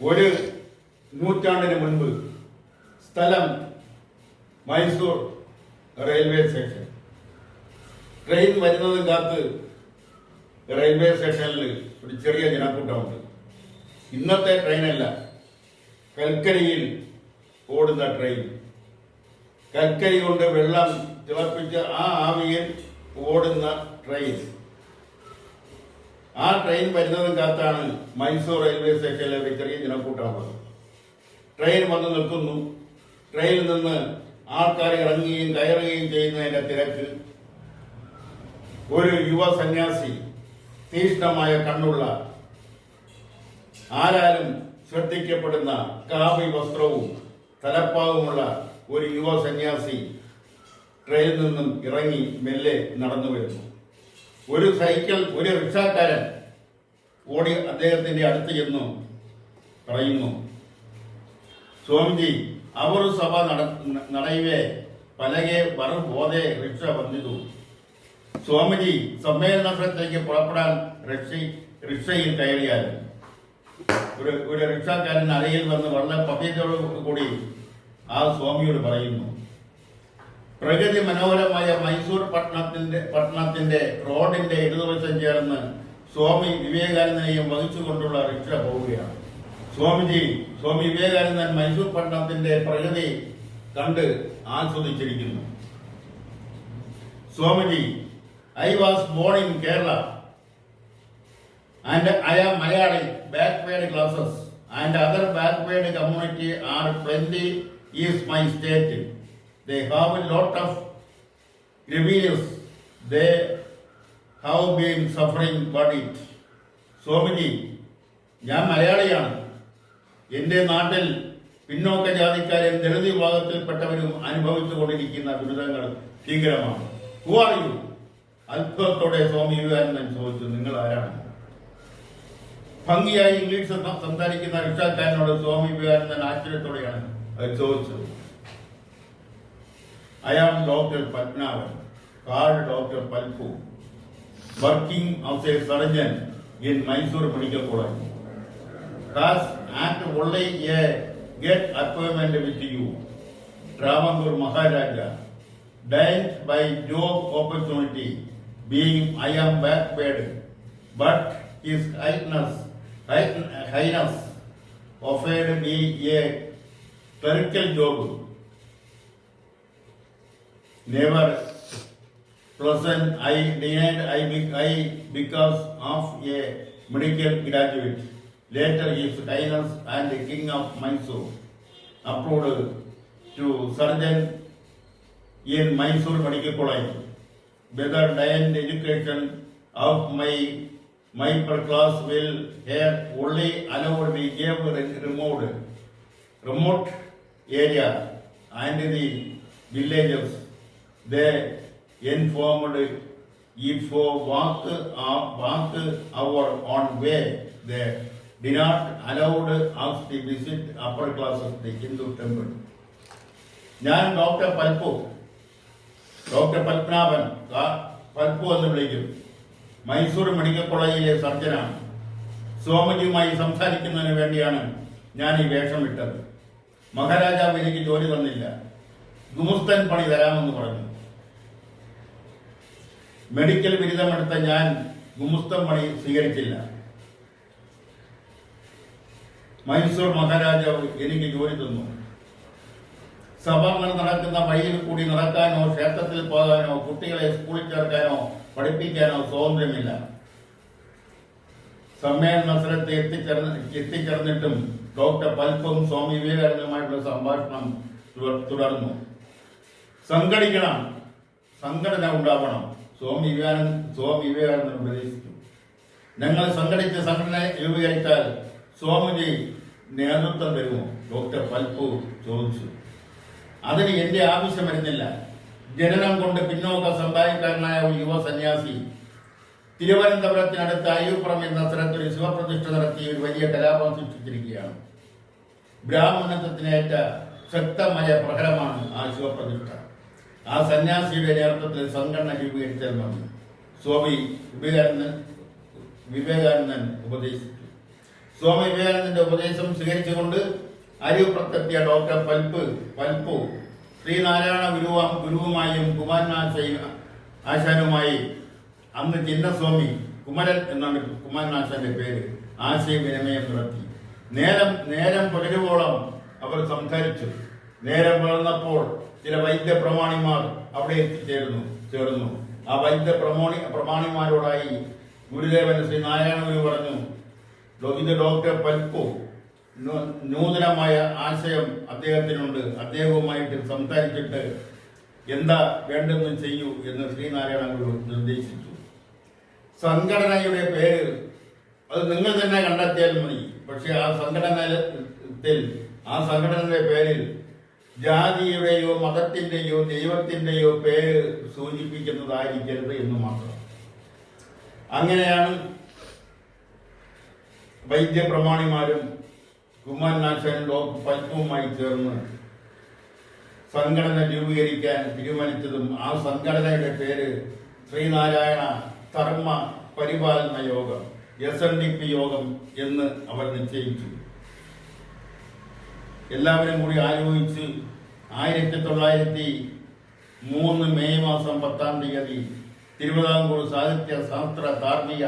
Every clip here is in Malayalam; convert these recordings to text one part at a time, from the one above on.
ഒരു നൂറ്റാണ്ടിന് മുൻപ് സ്ഥലം മൈസൂർ റെയിൽവേ സ്റ്റേഷൻ. ട്രെയിൻ വരുന്നതും കാത്ത് റെയിൽവേ സ്റ്റേഷനിൽ ഒരു ചെറിയ ജനക്കൂട്ടമുണ്ട്. ഇന്നത്തെ ട്രെയിനല്ല, കൽക്കരിയിൽ ഓടുന്ന ട്രെയിൻ. കൽക്കരി കൊണ്ട് വെള്ളം തിളപ്പിച്ച് ആ ആവിയിൽ ഓടുന്ന ട്രെയിൻ. ആ ട്രെയിൻ വരുന്നതും കാത്താണ് മൈസൂർ റെയിൽവേ സ്റ്റേഷനിലെ ഒരു ചെറിയ ജനക്കൂട്ടമുള്ളത്. ട്രെയിൻ വന്ന് നിൽക്കുന്നു. ട്രെയിനിൽ നിന്ന് ആൾക്കാർ ഇറങ്ങുകയും കയറുകയും ചെയ്യുന്നതിന്റെ തിരക്ക്. ഒരു യുവ സന്യാസി, തീക്ഷ്ണമായ കണ്ണുള്ള, ആരാലും ശ്രദ്ധിക്കപ്പെടുന്ന കാവി വസ്ത്രവും തലപ്പാവുമുള്ള ഒരു യുവ സന്യാസി ട്രെയിനിൽ നിന്നും ഇറങ്ങി മെല്ലെ നടന്നു വരുന്നു. ഒരു റിക്ഷാക്കാരൻ ഓടി അദ്ദേഹത്തിന്റെ അടുത്ത് ചെന്നു പറയുന്നു, സ്വാമിജി, അവർ സഭ നടയവേ പലകെ വറു ബോധെ റിക്ഷ വന്നിതു. സ്വാമിജി സമ്മേളന സ്ഥലത്തേക്ക് പുറപ്പെടാൻ റിക്ഷയിൽ കയറിയാൽ ഒരു റിക്ഷാക്കാരൻ അരയിൽ വന്ന് വളരെ പദ്ധതിയോടു കൂടി ആ സ്വാമിയോട് പറയുന്നു, പ്രകൃതി മനോഹരമായ മൈസൂർ പട്ടണത്തിന്റെ റോഡിന്റെ ഇടതുവശം ചേർന്ന് സ്വാമി വിവേകാനന്ദനെയും വഹിച്ചുകൊണ്ടുള്ള റിക്ഷ പോവുകയാണ്. സ്വാമി വിവേകാനന്ദൻ മൈസൂർ പട്ടണത്തിന്റെ പ്രകൃതി കണ്ട് ആസ്വദിച്ചിരിക്കുന്നു. Swamiji, I was born in Kerala and I am Malayali backward classes and other backward community are plenty is my state. They have a lot of grievances. They have been suffering but it. Swamiji, ഞാൻ മലയാളിയാണ്. എന്റെ നാട്ടിൽ പിന്നോക്ക ജാതിക്കാരും ദളിത് വിഭാഗത്തിൽപ്പെട്ടവരും അനുഭവിച്ചുകൊണ്ടിരിക്കുന്ന ദുരിതങ്ങൾ ഭീകരമാണ്. Who are you? അത്ഭുതത്തോടെ സ്വാമി വിവേകാനന്ദൻ ചോദിച്ചു, നിങ്ങൾ ആരാണ്? ഭംഗിയായി ഇംഗ്ലീഷ് സംസാരിക്കുന്ന റിക്ഷാക്കാരനോട് സ്വാമി വിവേകാനന്ദൻ ആശ്ചര്യത്തോടെയാണ് അത് ചോദിച്ചത്. I am Dr. Padmanabhan, called Dr. Palpu, working as a surgeon in Mysore Medical College. Has at only a get appointment with you, Travancore Maharaja, died by job opportunity, being I am backward, but His Highness offered me a clerical job. Never pleasant, I denied I because of a medical graduate. Later His Highness and the King of Mysore approved to surgeon in Mysore Medical College. Whether and education of my per class will have only allowed me gave remote area and the villages. They informed if walk our own way. They did not allowed us to visit upper classes the Hindu temple. ഞാൻ ഡോക്ടർ പത്മനാഭൻ, പൽപ്പു എന്ന് വിളിക്കും. മൈസൂർ മെഡിക്കൽ കോളേജിലെ സർജനാണ്. സ്വാമിജിയുമായി സംസാരിക്കുന്നതിന് വേണ്ടിയാണ് ഞാൻ ഈ വേഷം ഇട്ടത്. മഹാരാജാവ് എനിക്ക് ജോലി തന്നില്ല, ഗുമസ്തൻ പണി തരാമെന്ന് പറഞ്ഞു. മെഡിക്കൽ ബിരുദമെടുത്ത ഞാൻ ഗുമസ്തൻ പണി സ്വീകരിച്ചില്ല. മൈസൂർ മഹാരാജാവ് എനിക്ക് ജോലി തന്നു. സഭകൾ നടക്കുന്ന വഴിയിൽ കൂടി നടക്കാനോ ക്ഷേത്രത്തിൽ പോകാനോ കുട്ടികളെ സ്കൂളിൽ ചേർക്കാനോ പഠിപ്പിക്കാനോ സ്വാതന്ത്ര്യമില്ല. സമ്മേളന സ്ഥലത്ത് എത്തിച്ചേർന്നിട്ടും ഡോക്ടർ പൽപ്പും സ്വാമി വിവേകാനന്ദനുമായിട്ടുള്ള സംഭാഷണം തുടർന്നു. സംഘടിക്കണം, സംഘടന ഉണ്ടാവണം, സ്വാമി വിവേകാനന്ദൻ ഉപദേശിച്ചു. ഞങ്ങൾ സംഘടിച്ച് സംഘടന രൂപീകരിച്ചാൽ സ്വാമിജി നേതൃത്വം തരുമോ? ഡോക്ടർ പൽപ്പു ചോദിച്ചു. അതിന് എന്റെ ആവശ്യം വരുന്നില്ല. ജനനം കൊണ്ട് പിന്നോക്ക സമ്പാദിക്കാരനായ ഒരു യുവ സന്യാസി തിരുവനന്തപുരത്തിനടുത്ത് അയ്യൂപ്പുറം എന്ന സ്ഥലത്തൊരു ശിവപ്രതിഷ്ഠ നടത്തി ഒരു വലിയ കലാപം സൃഷ്ടിച്ചിരിക്കുകയാണ്. ബ്രാഹ്മണത്വത്തിനേറ്റ ശക്തമായ പ്രഹരമാണ് ആ ശിവപ്രതിഷ്ഠ. ആ സന്യാസിയുടെ നേതൃത്വത്തിൽ സംഘടന രൂപീകരിച്ചാൽ മതി, സ്വാമി വിവേകാനന്ദൻ ഉപദേശിച്ചു. സ്വാമി വിവേകാനന്ദന്റെ ഉപദേശം സ്വീകരിച്ചുകൊണ്ട് അരിപ്പുറത്തെത്തിയ ഡോക്ടർ പൽപ്പു ശ്രീനാരായണ ഗുരുവുമായും ആശാനുമായി അന്ന് ചിന്നസ്വാമി കുമരൻ എന്നാണ് കുമാരനാശാന്റെ പേര് ആശയവിനിമയം നടത്തി. നേരം പുലരുവോളം അവർ സംസാരിച്ചു. നേരം വളർന്നപ്പോൾ ചില വൈദ്യപ്രമാണിമാർ അവിടെ ചേർന്നു. ആ പ്രമാണിമാരോടായി ഗുരുദേവൻ ശ്രീ നാരായണ ഗുരു പറഞ്ഞു, ഇത് ഡോക്ടർ പൽപ്പു നൂതനമായ ആശയം അദ്ദേഹത്തിനുണ്ട്, അദ്ദേഹവുമായിട്ട് സംസാരിച്ചിട്ട് എന്താ വേണ്ടെന്ന് ചെയ്യൂ എന്ന് ശ്രീനാരായണ ഗുരു നിർദ്ദേശിച്ചു. സംഘടനയുടെ പേര് അത് നിങ്ങൾ തന്നെ കണ്ടെത്തിയാൽ മതി. പക്ഷെ ആ സംഘടനയുടെ പേരിൽ ജാതിയുടെയോ മതത്തിന്റെയോ ദൈവത്തിന്റെയോ പേര് സൂചിപ്പിക്കുന്നതായിരിക്കരുത് എന്ന് മാത്രം. അങ്ങനെയാണ് വൈദ്യപ്രമാണിമാരും കുമാരനാശാനും ഡോക്ടർ പൽപ്പുവുമായി ചേർന്ന് സംഘടന രൂപീകരിക്കാൻ തീരുമാനിച്ചതും ആ സംഘടനയുടെ പേര് ശ്രീനാരായണ ധർമ്മ പരിപാലന യോഗം SNDP യോഗം എന്ന് അവർ നിശ്ചയിച്ചു. എല്ലാവരും കൂടി ആലോചിച്ച് 1903 മെയ് മാസം 10-ാം തീയതി തിരുവിതാംകൂർ സാഹിത്യ ശാസ്ത്ര ധാർമ്മിക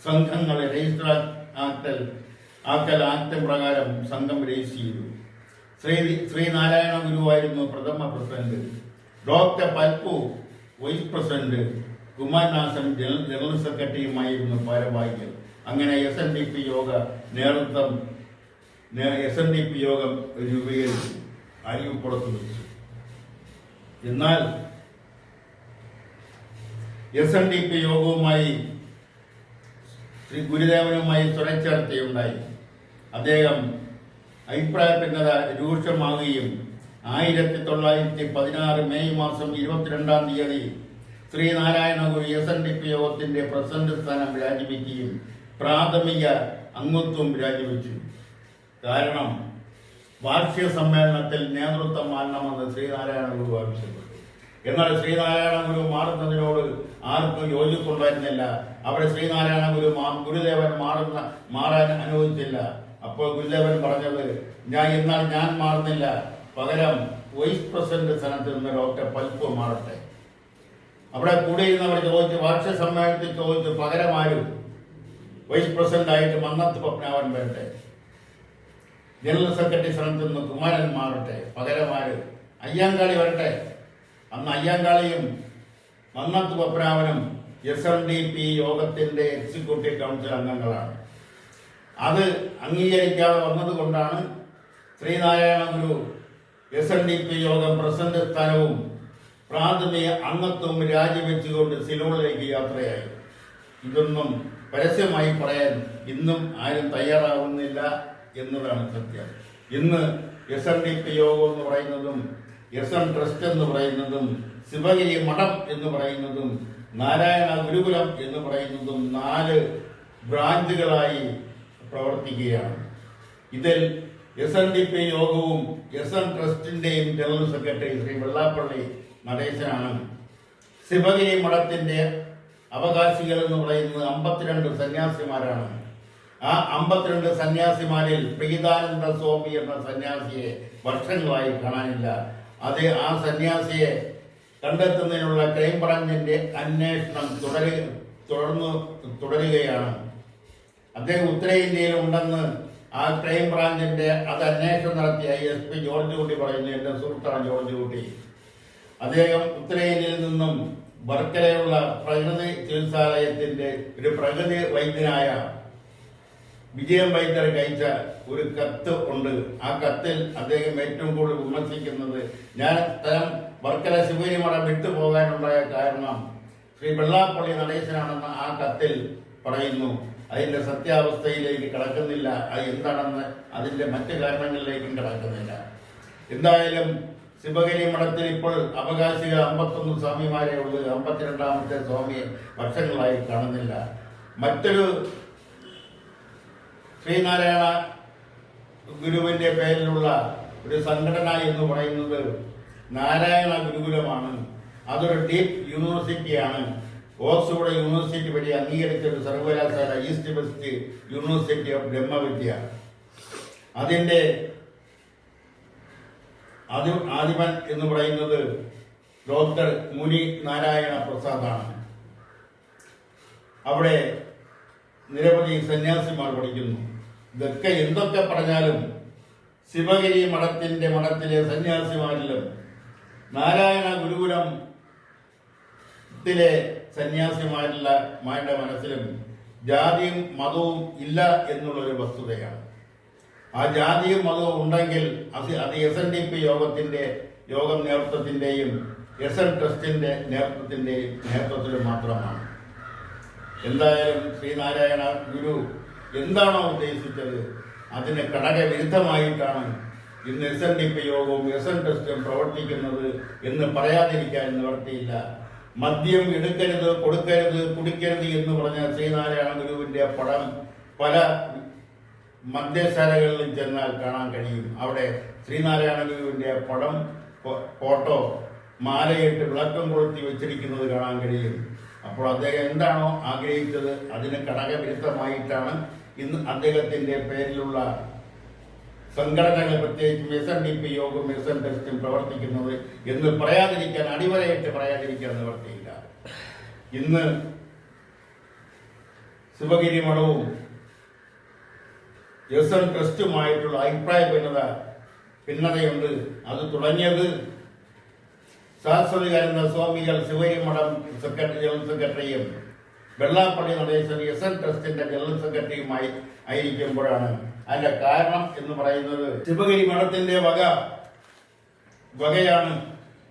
സംഘങ്ങളെ രജിസ്റ്റർ ആക്ട് പ്രകാരം സംഘം രജിസ്റ്റർ ചെയ്തു. ശ്രീനാരായണ ഗുരുവായിരുന്നു പ്രഥമ president, doctor Palpu vice president, Kumaranasan general സെക്രട്ടറിയുമായിരുന്നു ഭാരവാഹികൾ. അങ്ങനെ SNDP യോഗം രൂപീകരിച്ചു, അരിപ്പുറത്ത് വെച്ചു. എന്നാൽ SNDP യോഗവുമായി ശ്രീ ഗുരുദേവനുമായി സ്വരച്ചേർച്ചയുണ്ടായി. അദ്ദേഹം അഭിപ്രായ ഭിന്നത രൂക്ഷമാകുകയും 1916 മെയ് മാസം 22-ാം തീയതി ശ്രീനാരായണ ഗുരു SNDP യോഗത്തിന്റെ പ്രസിഡന്റ് സ്ഥാനം രാജിവെക്കുകയും പ്രാഥമിക അംഗത്വം രാജിവെച്ചു. കാരണം വാർഷിക സമ്മേളനത്തിൽ നേതൃത്വം മാറണമെന്ന് ശ്രീനാരായണ ഗുരു ആവശ്യപ്പെട്ടു. എന്നാൽ ശ്രീനാരായണ ഗുരു മാറുന്നതിനോട് ആർക്കും യോജിപ്പുണ്ടായിരുന്നില്ല. അവിടെ ശ്രീനാരായണ ഗുരുദേവൻ മാറാൻ അനുവദിച്ചില്ല. അപ്പോൾ ഗുരുദേവൻ പറഞ്ഞത്, ഞാൻ മാറുന്നില്ല, പകരം വൈസ് പ്രസിഡന്റ് സ്ഥാനത്ത് നിന്ന് ഡോക്ടർ പൽപ്പു മാറട്ടെ. അവിടെ കൂടിയിരുന്നവർ ചോദിച്ചു, വാർഷിക സമ്മേളനത്തിൽ ചോദിച്ചു, പകരമാരും വൈസ് പ്രസിഡന്റ് ആയിട്ട് മന്നത്ത് പത്മനാഭൻ വരട്ടെ, ജനറൽ സെക്രട്ടറി സ്ഥാനത്ത് നിന്ന് കുമാരൻ മാറട്ടെ, പകരമാര് അയ്യാങ്കാളി വരട്ടെ. അന്ന് അയ്യാങ്കാളിയും മന്നത്ത് പത്മനാഭനും SNDP യോഗത്തിന്റെ എക്സിക്യൂട്ടീവ് കൗൺസിൽ അംഗങ്ങളാണ്. അത് അംഗീകരിക്കാതെ വന്നതുകൊണ്ടാണ് ശ്രീനാരായണ ഗുരു SNDP യോഗം പ്രസിഡന്റ് സ്ഥാനവും പ്രാഥമിക അംഗത്വം രാജിവെച്ചുകൊണ്ട് സിലോണിലേക്ക് യാത്രയായി. ഇതൊന്നും പരസ്യമായി പറയാൻ ഇന്നും ആരും തയ്യാറാവുന്നില്ല എന്നതാണ് സത്യം. ഇന്ന് SNDP യോഗം എന്ന് പറയുന്നതും SN ട്രസ്റ്റ് എന്ന് പറയുന്നതും ശിവഗിരി മഠം എന്ന് പറയുന്നതും നാരായണ ഗുരുകുലം എന്ന് പറയുന്നതും 4 ബ്രാഞ്ചുകളായി പ്രവർത്തിക്കുകയാണ്. ഇതിൽ SNDP യോഗവും SN ട്രസ്റ്റിന്റെയും ജനറൽ സെക്രട്ടറി ശ്രീ വെള്ളാപ്പള്ളി നടേശനാണ്. ശിവഗിരി മഠത്തിന്റെ അവകാശികൾ എന്ന് പറയുന്നത് 52 സന്യാസിമാരാണ്. ആ 52 സന്യാസിമാരിൽ പ്രീതാനന്ദ സ്വാമി എന്ന സന്യാസിയെ വർഷങ്ങളായി കാണാനില്ല. ആ സന്യാസിയെ കണ്ടെത്തുന്നതിനുള്ള ക്രൈംബ്രാഞ്ചിന്റെ അന്വേഷണം തുടരുകയാണ്. അദ്ദേഹം ഉത്തരേന്ത്യയിൽ ഉണ്ടെന്ന് ആ ക്രൈംബ്രാഞ്ചിന്റെ അന്വേഷണം നടത്തിയ SP ജോർജ് കുട്ടി പറയുന്നു. എന്റെ സുഹൃത്താണ് ജോർജ് കുട്ടി. അദ്ദേഹം ഉത്തരേന്ത്യയിൽ നിന്നും വർക്കലയുള്ള പ്രകൃതി ചികിത്സാലയത്തിന്റെ ഒരു പ്രകൃതി വൈദ്യനായ വിജയം വൈദ്യർ കഴിച്ച ഒരു കത്ത് ഉണ്ട്. ആ കത്തിൽ അദ്ദേഹം ഏറ്റവും കൂടുതൽ വിമർശിക്കുന്നത്, ഞാൻ വർക്കല ശിവഗിരി മഠം വിട്ടുപോകാനുണ്ടായ കാരണം ശ്രീ വെള്ളാപ്പള്ളി നടേശനാണെന്ന് ആ കത്തിൽ പറയുന്നു. അതിന്റെ സത്യാവസ്ഥയിലേക്ക് കടക്കുന്നില്ല. അത് എന്താണെന്ന് അതിന്റെ മറ്റു കാരണങ്ങളിലേക്കും കടക്കുന്നില്ല. എന്തായാലും ശിവഗിരി മഠത്തിൽ ഇപ്പോൾ അവകാശികൾ 51 സ്വാമിമാരെ ഉള്ളൂ. 52ാമത്തെ സ്വാമിയെ വർഷങ്ങളായി കാണുന്നില്ല. മറ്റൊരു ശ്രീനാരായണ ഗുരുവിന്റെ പേരിലുള്ള ഒരു സംഘടന എന്ന് പറയുന്നത് നാരായണ ഗുരുകുലമാണ്. അതൊരു ഡീപ് യൂണിവേഴ്സിറ്റിയാണ്. ഓക്സ്ഫോർഡ് യൂണിവേഴ്സിറ്റി വഴി അംഗീകരിച്ച ഒരു സർവകലാശാല ഈസ്റ്റ് വെസ്റ്റ് യൂണിവേഴ്സിറ്റി ഓഫ് ബ്രഹ്മവിദ്യ. അതിൻ്റെ ആദിമൻ എന്ന് പറയുന്നത് ഡോക്ടർ മുനി നാരായണ പ്രസാദാണ്. അവിടെ നിരവധി സന്യാസിമാർ പഠിക്കുന്നു. ഇതൊക്കെ എന്തൊക്കെ പറഞ്ഞാലും ശിവഗിരി മഠത്തിലെ സന്യാസിമാരിലും നാരായണ ഗുരുകുലത്തിലെ സന്യാസിമാരുടെ മനസ്സിലും ജാതിയും മതവും ഇല്ല എന്നുള്ളൊരു വസ്തുതയാണ്. ആ ജാതിയും മതവും ഉണ്ടെങ്കിൽ അത് SNDP യോഗം നേതൃത്വത്തിൻ്റെയും SN ട്രസ്റ്റിൻ്റെ നേതൃത്വത്തിലും മാത്രമാണ്. എന്തായാലും ശ്രീനാരായണ ഗുരു എന്താണോ ഉദ്ദേശിച്ചത് അതിന് ഘടകവിരുദ്ധമായിട്ടാണ് ഇന്ന് SNDP യോഗവും SN ട്രസ്റ്റും പ്രവർത്തിക്കുന്നത് എന്ന് പറയാതിരിക്കാൻ നിവർത്തിയില്ല. മദ്യം എടുക്കരുത്, കൊടുക്കരുത്, കുടിക്കരുത് എന്ന് പറഞ്ഞ ശ്രീനാരായണ ഗുരുവിൻ്റെ പടം പല മദ്യശാലകളിലും ചെന്നാൽ കാണാൻ കഴിയും. അവിടെ ശ്രീനാരായണ ഗുരുവിൻ്റെ പടം ഫോട്ടോ മാലയിട്ട് വിളക്കം കൊളുത്തി വെച്ചിരിക്കുന്നത് കാണാൻ കഴിയും. അപ്പോൾ അദ്ദേഹം എന്താണോ ആഗ്രഹിച്ചത് അതിന് ഘടകവിരുദ്ധമായിട്ടാണ് ഇന്ന് അദ്ദേഹത്തിൻ്റെ പേരിലുള്ള സംഘടനകൾ, പ്രത്യേകിച്ചും SNDP യോഗവും SN ട്രസ്റ്റും പ്രവർത്തിക്കുന്നത് എന്ന് പറയാതിരിക്കാൻ, അടിവരയിട്ട് പറയാതിരിക്കാൻ നിവർത്തിയില്ല. ഇന്ന് ശിവഗിരി മഠവും SN ട്രസ്റ്റുമായിട്ടുള്ള അഭിപ്രായ ഭിന്നതയുണ്ട്. അത് തുടങ്ങിയത് ശാസ്ത്രീകാരന്ദ സ്വാമികൾ ശിവഗിരി മഠം ജനറൽ സെക്രട്ടറിയും വെള്ളാപ്പള്ളി നടേശൻ SN ട്രസ്റ്റിന്റെ ജനറൽ സെക്രട്ടറിയുമായി ആയിരിക്കുമ്പോഴാണ്. അതിന്റെ കാരണം എന്ന് പറയുന്നത് ശിവഗിരി മഠത്തിന്റെ വകയാണ്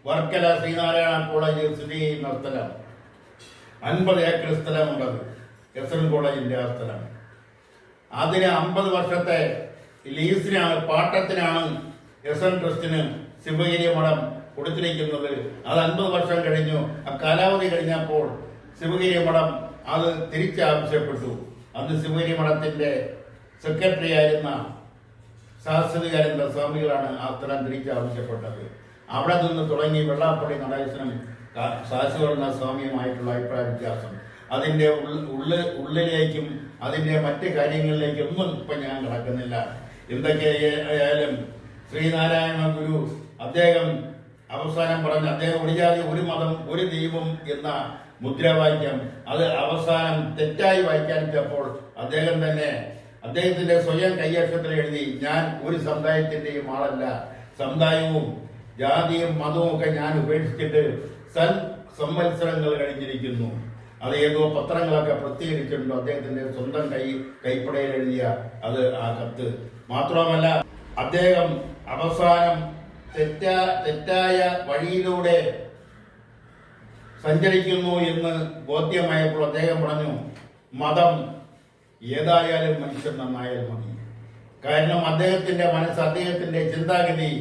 വർക്കല ശ്രീനാരായണ കോളേജ് സ്ഥിതി ചെയ്യുന്ന സ്ഥലം. 50 ഏക്കർ സ്ഥലമുണ്ടത്, SN കോളേജിന്റെ ആ സ്ഥലം. അതിന് 50 വർഷത്തെ ലീസിനാണ്, പാട്ടത്തിനാണ് SN ട്രസ്റ്റിന് ശിവഗിരി മഠം കൊടുത്തിരിക്കുന്നത്. അത് 50 വർഷം കഴിഞ്ഞു. ആ കാലാവധി കഴിഞ്ഞപ്പോൾ ശിവഗിരി മഠം അത് തിരിച്ചാവശ്യപ്പെട്ടു. അന്ന് ശിവഗിരി മഠത്തിന്റെ സെക്രട്ടറി ആയിരുന്ന ശാസ്ത്രീകാരന്ദ സ്വാമികളാണ് ആ സ്ഥലം തിരിച്ചാവശ്യപ്പെട്ടത്. അവിടെ നിന്ന് തുടങ്ങി വെള്ളാപ്പള്ളി നടേശനും ശാസ്ത്രീകാരന്ദ സ്വാമിയുമായിട്ടുള്ള അഭിപ്രായ വ്യത്യാസം. അതിൻ്റെ ഉള്ളിലേക്കും അതിൻ്റെ മറ്റ് കാര്യങ്ങളിലേക്കും ഒന്നും ഇപ്പം ഞാൻ കിടക്കുന്നില്ല. എന്തൊക്കെയായാലും ശ്രീനാരായണ ഗുരു അദ്ദേഹം അവസാനം പറഞ്ഞ അദ്ദേഹം ഒരു ജാതി ഒരു മതം ഒരു ദൈവം എന്ന മുദ്രാവാക്യം അത് അവസാനം തെറ്റായി വ്യാഖ്യാനിച്ചപ്പോൾ അദ്ദേഹം തന്നെ അദ്ദേഹത്തിന്റെ സ്വയം കയ്യക്ഷരത്തിൽ എഴുതി, ഞാൻ ഒരു സമുദായത്തിന്റെയും ആളല്ല, സമുദായവും ജാതിയും മതവും ഒക്കെ ഞാൻ ഉപേക്ഷിച്ചിട്ട് സംവത്സരങ്ങൾ കഴിഞ്ഞിരിക്കുന്നു. അത് ഏതോ പത്രങ്ങളൊക്കെ പ്രസിദ്ധീകരിച്ചിട്ടുണ്ടോ, അദ്ദേഹത്തിന്റെ സ്വന്തം കൈപ്പടയിൽ എഴുതിയ അത് ആ കത്ത്. മാത്രമല്ല അദ്ദേഹം അവസാനം തെറ്റായ വഴിയിലൂടെ സഞ്ചരിക്കുന്നു എന്ന് ബോധ്യമായപ്പോൾ അദ്ദേഹം പറഞ്ഞു, മതം ഏതായാലും മനുഷ്യൻ നന്നായാൽ മതി. കാരണം അദ്ദേഹത്തിന്റെ മനസ്സ്, അദ്ദേഹത്തിന്റെ ചിന്താഗതി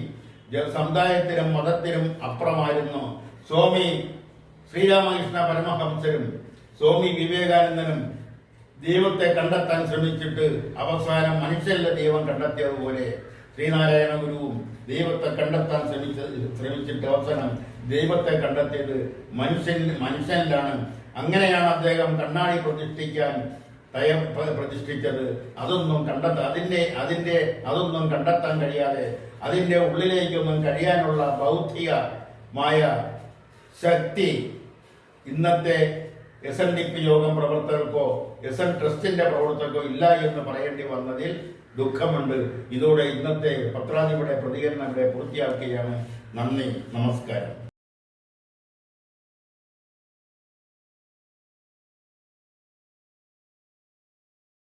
സമുദായത്തിനും മതത്തിനും അപ്പുറമായിരുന്നു. സ്വാമി ശ്രീരാമകൃഷ്ണ പരമഹംസരും സ്വാമി വിവേകാനന്ദനും ദൈവത്തെ കണ്ടെത്താൻ ശ്രമിച്ചിട്ട് അവസാനം മനുഷ്യന്റെ ദൈവം കണ്ടെത്തിയതുപോലെ ശ്രീനാരായണ ഗുരുവും ദൈവത്തെ കണ്ടെത്താൻ ശ്രമിച്ചിട്ട് അവസാനം ദൈവത്തെ കണ്ടെത്തിയത് മനുഷ്യനിലാണ്. അങ്ങനെയാണ് അദ്ദേഹം കണ്ണാടി പ്രതിഷ്ഠിച്ചത്. അതൊന്നും കണ്ടെത്താൻ കഴിയാതെ അതിന്റെ ഉള്ളിലേക്കൊന്നും കഴിയാനുള്ള ബൗദ്ധികമായ ശക്തി ഇന്നത്തെ SNDP യോഗം പ്രവർത്തകർക്കോ SN ട്രസ്റ്റിന്റെ പ്രവർത്തകർക്കോ ഇല്ല എന്ന് പറയേണ്ടി വന്നതിൽ ദുഃഖമുണ്ട്. ഇതോടെ ഇന്നത്തെ പത്രാധിപരുടെ പ്രതികരണം ഇവിടെ പൂർത്തിയാക്കുകയാണ്. നന്ദി, നമസ്കാരം.